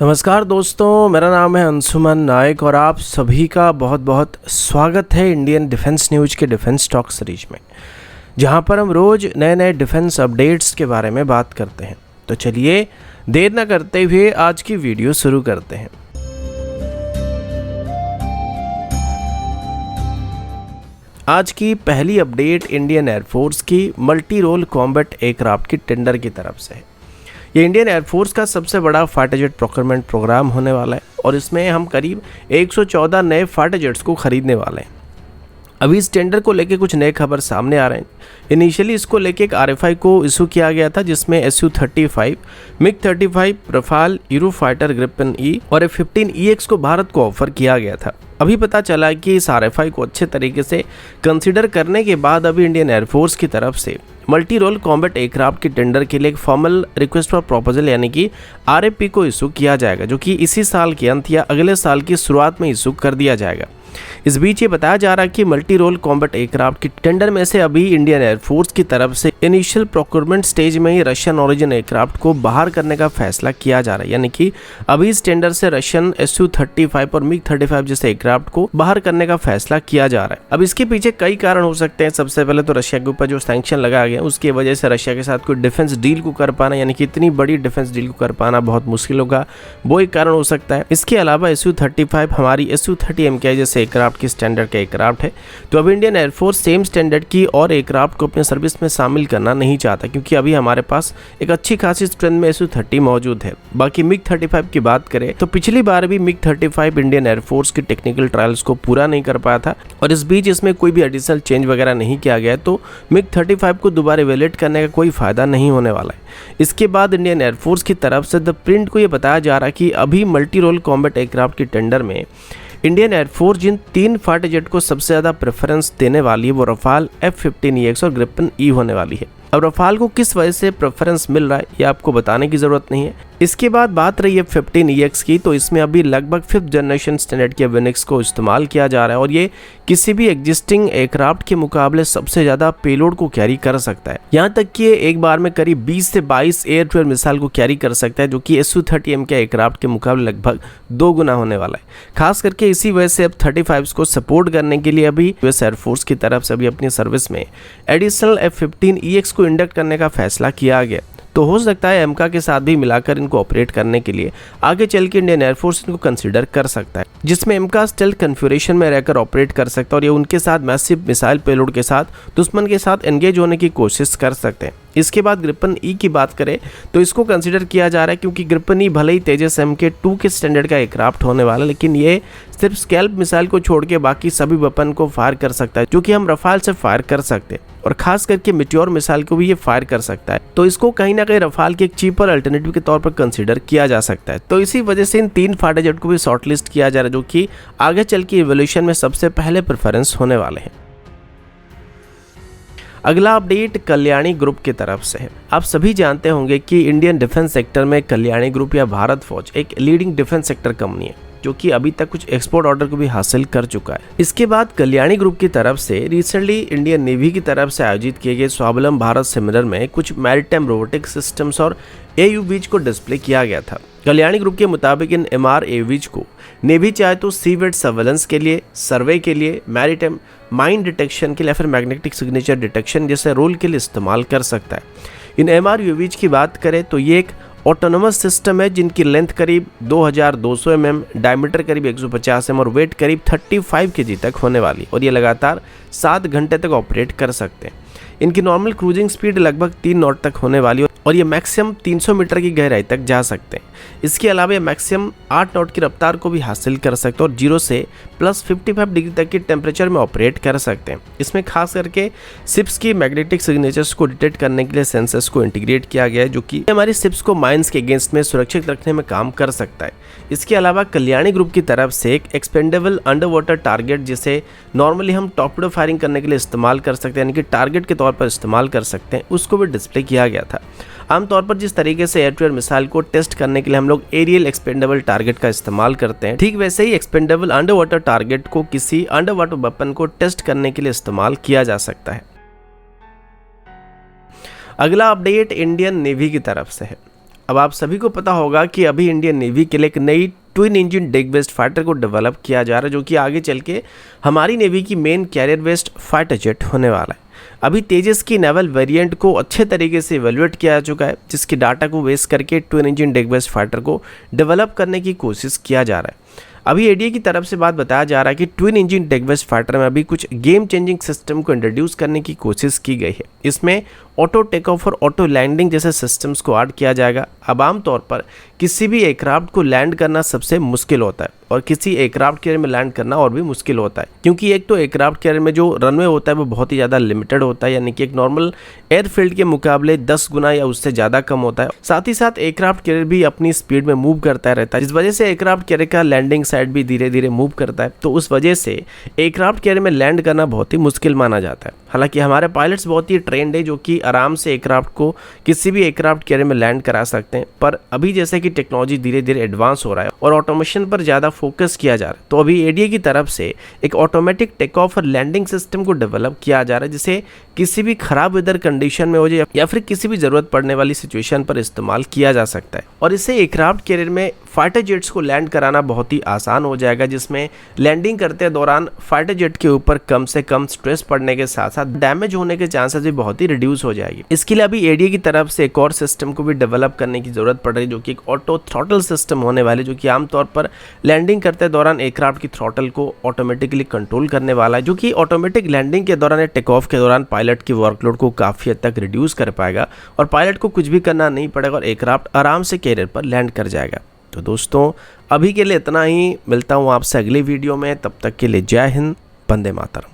नमस्कार दोस्तों, मेरा नाम है अंशुमन नायक और आप सभी का बहुत बहुत स्वागत है इंडियन डिफेंस न्यूज़ के डिफेंस टॉक सीरीज में, जहां पर हम रोज़ नए नए डिफेंस अपडेट्स के बारे में बात करते हैं। तो चलिए देर न करते हुए आज की वीडियो शुरू करते हैं। आज की पहली अपडेट इंडियन एयरफोर्स की मल्टी रोल कॉम्बैट एयरक्राफ्ट की टेंडर की तरफ से है। ये इंडियन एयरफोर्स का सबसे बड़ा फाइटर जेट प्रोक्योरमेंट प्रोग्राम होने वाला है और इसमें हम करीब 114 नए फाइटर जेट्स को खरीदने वाले हैं। अभी इस टेंडर को लेके कुछ नए खबर सामने आ रहे हैं। इनिशियली इसको लेके एक RFI को इशू किया गया था, जिसमें Su-35, MiG-35, Rafale, Eurofighter Gripen E और F-15EX को भारत को ऑफर किया गया था। अभी पता चला कि इस RFI को अच्छे तरीके से कंसिडर करने के बाद अभी इंडियन एयरफोर्स की तरफ से मल्टी रोल कॉम्बैट एयरक्राफ्ट के टेंडर के लिए एक फॉर्मल रिक्वेस्ट फॉर प्रपोजल यानी कि RFP को इशू किया जाएगा, जो कि इसी साल के अंत या अगले साल की शुरुआत में इशू कर दिया जाएगा। इस बीच ये बताया जा रहा है कि मल्टी रोल कॉम्बैट एयरक्राफ्ट की टेंडर में से अभी इंडियन एयरफोर्स की तरफ से इनिशियल प्रोक्योरमेंट स्टेज में ही रशियन ओरिजिन एयरक्राफ्ट को बाहर करने का फैसला किया जा रहा है, यानी कि अभी इस टेंडर से रशियन Su-35 और MiG-35 जैसे एयरक्राफ्ट को बाहर करने का फैसला किया जा रहा है। अब इसके पीछे कई कारण हो सकते हैं। सबसे पहले तो रशिया के ऊपर जो सैंक्शन लगाया गया उसकी वजह से रशिया के साथ कोई डिफेंस डील को कर पाना, यानी कि इतनी बड़ी डिफेंस डील को कर पाना बहुत मुश्किल होगा, वो एक कारण हो सकता है। इसके अलावा Su-35 हमारी Su-30 MKI जैसे एयरक्राफ्ट की स्टैंडर्ड का एयरक्राफ्ट है, तो अभी इंडियन एयरफोर्स सेम स्टैंडर्ड की और एयरक्राफ्ट को अपने सर्विस में शामिल करना नहीं चाहता, क्योंकि अभी हमारे पास एक अच्छी खासी स्ट्रेंथ में Su-30 मौजूद है। बाकी MiG-35 की बात करें तो पिछली बार भी MiG-35 इंडियन एयरफोर्स की टेक्निकल ट्रायल्स को पूरा नहीं कर पाया था और इस बीच इसमें कोई भी एडिशनल चेंज वगैरह नहीं किया गया, तो MiG-35 को दोबारा इवैल्यूएट करने का कोई फायदा नहीं होने वाला है। इसके बाद इंडियन एयरफोर्स की तरफ से द प्रिंट को ये बताया जा रहा है कि अभी मल्टी रोल कॉम्बैट एयरक्राफ्ट की टेंडर में इंडियन एयरफोर्स जिन 3 फाइटर जेट को सबसे ज़्यादा प्रेफरेंस देने वाली है वो रफाल, F-15EX और ग्रिपेन ई होने वाली है। अब रफाल को किस वजह से प्रेफरेंस मिल रहा है ये आपको बताने की ज़रूरत नहीं है। इसके बाद बात रही है F-15EX की, तो इसमें अभी लगभग 5th जनरेशन स्टैंडर्ड के एवियोनिक्स को इस्तेमाल किया जा रहा है और ये किसी भी एग्जिस्टिंग एयरक्राफ्ट के मुकाबले सबसे ज़्यादा पेलोड को कैरी कर सकता है। यहाँ तक कि ये एक बार में करीब 20 से 22 एयर टू एयर मिसाइल को कैरी कर सकता है, जो कि Su-30 MKI एयरक्राफ्ट के मुकाबले लगभग 2 गुना होने वाला है। खास करके इसी वजह से अब 35 को सपोर्ट करने के लिए अभी US एयरफोर्स की तरफ से अभी अपनी सर्विस में एडिशनल F-15EX को इंडक्ट करने का फैसला किया गया। तो हो सकता है एमका के साथ भी मिलाकर इनको ऑपरेट करने के लिए आगे चल के इंडियन एयरफोर्स इनको कंसीडर कर सकता है, जिसमें एमका स्टेल्थ कन्फिगरेशन में रहकर ऑपरेट कर सकता है और ये उनके साथ मैसिव मिसाइल पेलोड के साथ दुश्मन के साथ एंगेज होने की कोशिश कर सकते हैं। इसके बाद ग्रिपेन ई की बात करें तो इसको कंसीडर किया जा रहा है, क्योंकि ग्रिपेन ई भले ही तेजस MK2 के स्टैंडर्ड का एयरक्राफ्ट होने वाला है, लेकिन ये सिर्फ स्कैल्प मिसाइल को छोड़ के बाकी सभी वेपन को फायर कर सकता है, जो कि हम रफाल से फायर कर सकते हैं और खास करके मिट्योर मिसाइल को भी ये फायर कर सकता है। तो इसको कहीं ना कहीं रफाल के एक चीपर अल्टरनेटिव के तौर पर कंसीडर किया जा सकता है। तो इसी वजह से इन 3 फाइटर जेट को भी शॉर्टलिस्ट किया जा रहा है, जो कि आगे चल के इवोल्यूशन में सबसे पहले प्रेफरेंस होने वाले हैं। अगला अपडेट कल्याणी ग्रुप की तरफ से है। आप सभी जानते होंगे कि इंडियन डिफेंस सेक्टर में कल्याणी ग्रुप या भारत फौज एक लीडिंग डिफेंस सेक्टर कंपनी है, जो कि अभी तक कुछ एक्सपोर्ट ऑर्डर को भी हासिल कर चुका है। इसके बाद कल्याणी ग्रुप की तरफ से रिसेंटली इंडियन नेवी की तरफ से आयोजित किए गए स्वावलंब भारत सेमिनार में कुछ मैरीटाइम रोबोटिक सिस्टम्स और AUVs को डिस्प्ले किया गया था। कल्याणी ग्रुप के मुताबिक इन MR AUVs को नेवी चाहे तो सीवेड सर्वेलेंस के लिए, सर्वे के लिए, मैरीटाइम माइन डिटेक्शन के लिए, फिर मैग्नेटिक सिग्नेचर डिटेक्शन जैसे रोल के लिए इस्तेमाल कर सकता है। इन MR AUVs की बात करें तो ये एक ऑटोनोमस सिस्टम है, जिनकी लेंथ करीब 2200 mm, डायमीटर करीब 150 mm और वेट करीब 35 kg तक होने वाली, और ये लगातार 7 घंटे तक ऑपरेट कर सकते हैं। इनकी नॉर्मल क्रूजिंग स्पीड लगभग 3 नॉट तक होने वाली और ये मैक्सिमम 300 मीटर की गहराई तक जा सकते हैं। इसके अलावा ये मैक्सिमम 8 नॉट की रफ्तार को भी हासिल कर सकते हैं और 0 से +55 डिग्री तक के टेम्परेचर में ऑपरेट कर सकते हैं। इसमें खास करके शिप्स की मैग्नेटिक सिग्नेचर्स को डिटेक्ट करने के लिए सेंसर्स को इंटीग्रेट किया गया है, जो कि हमारी शिप्स को माइंस के अगेंस्ट में सुरक्षित रखने में काम कर सकता है। इसके अलावा कल्याणी ग्रुप की तरफ से एक एक्सपेंडेबल अंडर वाटर टारगेट, जिसे नॉर्मली हम टॉर्पेडो फायरिंग करने के लिए इस्तेमाल कर सकते हैं, यानी कि टारगेट के तौर पर इस्तेमाल कर सकते हैं, उसको भी डिस्प्ले किया गया था। आमतौर पर जिस तरीके से एयर टू एयर मिसाइल को टेस्ट करने के लिए हम लोग एरियल एक्सपेंडेबल टारगेट का इस्तेमाल करते हैं, ठीक वैसे ही एक्सपेंडेबल अंडर वाटर टारगेट को किसी अंडर वाटर वेपन को टेस्ट करने के लिए इस्तेमाल किया जा सकता है। अगला अपडेट इंडियन नेवी की तरफ से है। अब आप सभी को पता होगा कि अभी इंडियन नेवी के लिए एक नई ट्विन इंजन डिग बेस्ड फाइटर को डेवलप किया जा रहा है, जो कि आगे चल के हमारी नेवी की main career based fighter jet होने वाला है। अभी तेजस की नेवल वेरिएंट को अच्छे तरीके से इवेल्युएट किया जा चुका है, जिसकी डाटा को बेस करके ट्विन इंजन डिग बेस्ड फाइटर को डेवलप करने की कोशिश किया जा रहा है। अभी एडीए की तरफ से बात बताया जा रहा है कि ट्विन इंजन डिग बेस्ड फाइटर में अभी कुछ गेम चेंजिंग सिस्टम को इंट्रोड्यूस करने की कोशिश की गई है। इसमें ऑटो टेक ऑफ और ऑटो लैंडिंग जैसे सिस्टम्स को ऐड किया जाएगा। अब आमतौर पर किसी भी एयरक्राफ्ट को लैंड करना सबसे मुश्किल होता है और किसी एयरक्राफ्ट कैरियर में लैंड करना और भी मुश्किल होता है, क्योंकि एक तो एयरक्राफ्ट कैरियर में जो रनवे होता है वो बहुत ही ज़्यादा लिमिटेड होता है, यानी कि एक नॉर्मल एयरफील्ड के मुकाबले 10 गुना या उससे ज़्यादा कम होता है। साथ ही साथ एयरक्राफ्ट कैरियर भी अपनी स्पीड में मूव करता रहता है, जिस वजह से एयरक्राफ्ट कैरियर का लैंडिंग साइड भी धीरे धीरे मूव करता है। तो उस वजह से एयरक्राफ्ट कैरियर में लैंड करना बहुत ही मुश्किल माना जाता है। हालांकि हमारे पायलट्स बहुत ही ट्रेंड है, जो कि आराम से एयरक्राफ्ट को किसी भी एयरक्राफ्ट कैरियर में लैंड करा सकते हैं। पर अभी जैसे कि टेक्नोलॉजी धीरे धीरे एडवांस हो रहा है और ऑटोमेशन पर ज़्यादा फोकस किया जा रहा है, तो अभी एडीए की तरफ से एक ऑटोमेटिक टेक ऑफ और लैंडिंग सिस्टम को डेवलप किया जा रहा है, जिसे किसी भी खराब वेदर कंडीशन में हो जाए या फिर किसी भी जरूरत पड़ने वाली सिचुएशन पर इस्तेमाल किया जा सकता है। और इससे एयरक्राफ्ट कैरियर में फाइटर जेट्स को लैंड कराना बहुत ही आसान हो जाएगा, जिसमें लैंडिंग करते दौरान फाइटर जेट के ऊपर कम से कम स्ट्रेस पड़ने के साथ साथ डैमेज होने के चांसेस भी बहुत ही रिड्यूस हो जाएगी। इसके लिए अभी एडीए की तरफ से एक और सिस्टम को भी डेवलप करने की जरूरत पड़ रही है, जो कि एक ऑटो थ्रॉटल सिस्टम होने वाले, जो कि आमतौर पर लैंडिंग करते दौरान एयरक्राफ्ट की थ्रॉटल को ऑटोमेटिकली कंट्रोल करने वाला है, जो कि ऑटोमेटिक लैंडिंग के दौरान या टेक ऑफ के दौरान पायलट की वर्कलोड को काफ़ी हद तक रिड्यूस कर पाएगा और पायलट को कुछ भी करना नहीं पड़ेगा और एयरक्राफ्ट आराम से कैरियर पर लैंड कर जाएगा। तो दोस्तों अभी के लिए इतना ही, मिलता हूँ आपसे अगले वीडियो में, तब तक के लिए जय हिंद, वंदे मातरम।